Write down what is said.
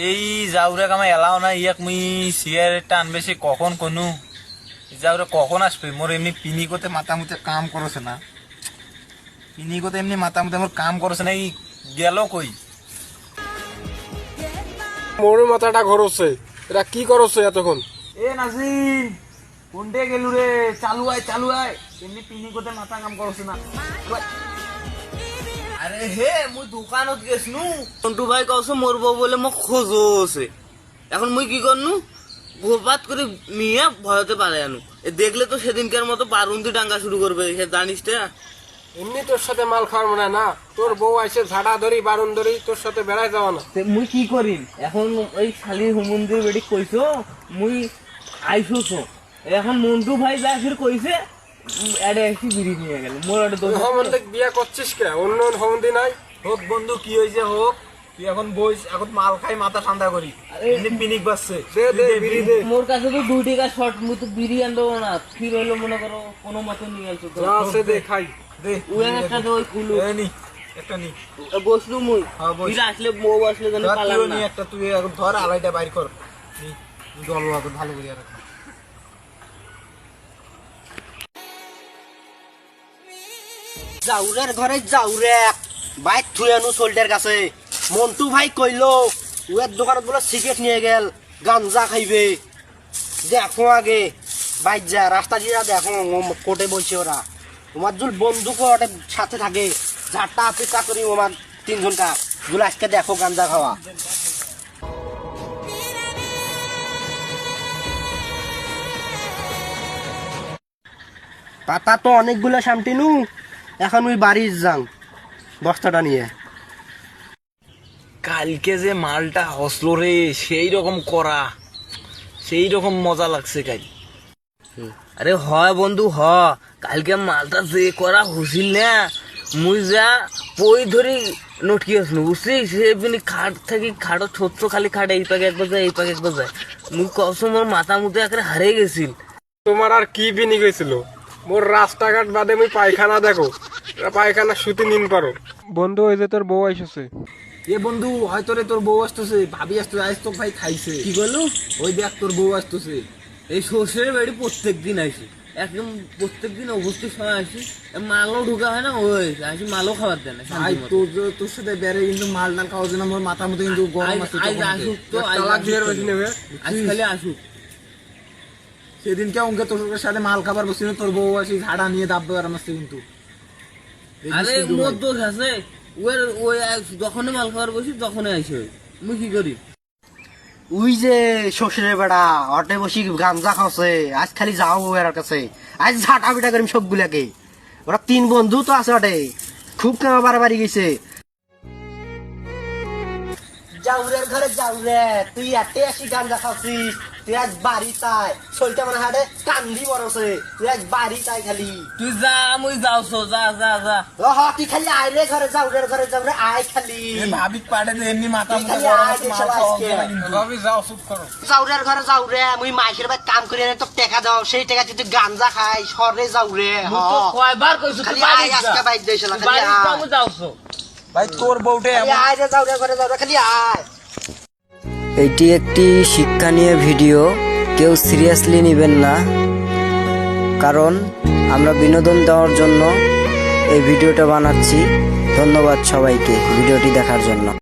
এই যাওরে কামা এলাও না ইয়াক মুই সিগারেটটা আনবে সে কখন কোনো যাওরে কখন আসবে মোর এমনি পিনিকোতে মাথা মুতে কাম করছে না পিনিকোতে এমনি মাথা মুতে মোর কাম করছে না এই গেল কই মোর মাথাটা ঘুরছে এরা কি করছে এতক্ষণ এ নাজিম কোনটে গেলু রে চালু আয় এমনি পিনিকোতে মাথা কাম করছে না আরে হে মুই দোকানত গেছনু সন্টু ভাই কওছে মরবো বলে মোক খোঁজছে এখন মুই কি করনু ভোপাত করে মিয়া ভয়তে পারে আনু দেখলে তো সেদিনকার মতো বারুন্দি ডাঙ্গা শুরু করবে সে জানিস না এমনি তোর সাথে মাল খাওয়ার মনে হয় না তোর বউ আইসে ঝাড়া ধরি বারুন ধরি তোর সাথে বেড়াই যাওয়া না মুই কি করিম এখন ওই শালির হুমন্দির বেটি কইছো মুই আইসুছো এখন মন্টু ভাই যা ফির কইছে এডে এসে বিড়ি নিয়ে গেল মোর এডে দোষ হোমন্দিক বিয়া করছিস কে অন্য হোমন্দি নাই হোক বন্ধু কি হয়েছে হোক তুই এখন বইস এখন মাল খাই মাথা ঠান্ডা করি এমনি পিনিক বাসছে দে বিড়ি দে মোর কাছে তো 2 টাকা শর্ট মুই তো বিড়ি আনবো না ফির হইলো মনে করো কোনো মতে নিয়ে আসো তো যা আছে দে খাই দে ওই একটা তো ওই কুলু এ নি একটা নি বসলু মুই হ্যাঁ, বস। ফির আসলে বউ আসলে জানি ধর পালাম তুইও না নি একটা তুই এখন ধর আলাইটা বাইর কর নি জল এখন ভালো করে রাখ জাউরের ঘরে জাউরে বাইক থুই আনু সোল্ডের কাছে মন্টু ভাই কইলো উয়ের দোকানত বলে সিগারেট নিয়ে গেল গাঞ্জা খাইবে দেখো আগে বাইক যা রাস্তা দিয়ে দেখো কোটে বলছে ওরা তোমার জুল বন্দুক ওটা সাথে থাকে ঝাড়টা অপেক্ষা করি আমার 3 ঘন্টা জুল আজকে দেখো গাঞ্জা খাওয়া পাতা তো অনেকগুলো সামটিনু এখন ওই বাড়ির যাং বস্তাটা নিয়ে কালকে যে মালটা হসলো রে সেই রকম করা সেই রকম মজা লাগছে কাল আরে হয় বন্ধু হ কালকে মালটা যে করা হুসিল না মুই যা পই ধরি নটকি আসলো বুঝছিস সেদিন খাট থাকি খাটো ছোট্ট খালি খাট এই পাকে একবার যায় এই পাকে একবার যায় মুই কসম মোর মাথা মুতে একেবারে হারিয়ে গেছিল তোমার আর কি বিনি গেছিল মোর রাস্তাঘাট বাদে মুই পায়খানা দেখো পায়খানা সুতি নিন পারো বন্ধু ওই যে তোর বউ আইসছে এ বন্ধু হয়তো রে তোর বউ আসতেছে ভাবি আসতেছে আজ তো ভাই খাইছে কি বললো ওই দেখ তোর বউ আসতেছে এই শ্বশুরের বাড়ি প্রত্যেক দিন আসি একদম প্রত্যেক দিন অবশ্যই সময় আসি মালও ঢুকা হয় না ওই আসি মালও খাবার দেয় না ভাই তোর সাথে বেড়ে কিন্তু মাল টাল খাওয়ার জন্য আমার মাথার মধ্যে কিন্তু গরম আছে আজ আসুক তো তালাক দিয়ে বেশি নেবে আজ খালি আসুক সেদিনকে অঙ্কে তোর সাথে মাল খাবার বসছিল তোর বউ আসি ঝাড়া নিয়ে দাববে আর আমার কিন্তু আরে মোর দোষ আছে ওই যখনই মাল খাবার বসি তখনই আসে মুই কি করি ওই যে শ্বশুরের বেড়া অটে বসি গাঞ্জা খাওছে আজ খালি যাও এর কাছে আজ ঝাঁটা পিটা করিম সবগুলাকে ওরা 3 বন্ধু তো আছে অটে খুব কামা বাড়াবাড়ি গেছে জাউরের ঘরে জাউরে তুই এতে আসি গাঞ্জা খাওছিস তুই আজ বাড়ি তাই শরীরটা মানে হাটে কান্দি বরছে তুই আজ বাড়ি তাই খালি তুই যা মুই যাওছো যা যা যা তুই খালি আয় রে ঘরে জাউরের ঘরে জাউরে আয় খালি ভাবি পাড়ে এমনি মাথা তুই খালি আয় রে শালা আজকে। ভাবি যাও চুপ করো জাউরের ঘরে যাউরে মুই মাইকের ভাই কাম করে তো টাকা দাও সেই টাকা তুই গাঞ্জা খাই সরে যাউরে মুই তো কয়বার কইছো তুই খালি বাড়ি আয় যা আজকে বাইক দেই শালা খালি বাড়ি আয় কামু যাওছো ভাই তোর বউটে খালি আয় রে জাউরের ঘরে যাউরে খালি আয় এটি একটি শিক্ষণীয় ভিডিও, কেউ সিরিয়াসলি নেবেন না, কারণ আমরা বিনোদন দেওয়ার জন্য এই ভিডিওটা বানাচ্ছি। ধন্যবাদ সবাইকে ভিডিওটি দেখার জন্য।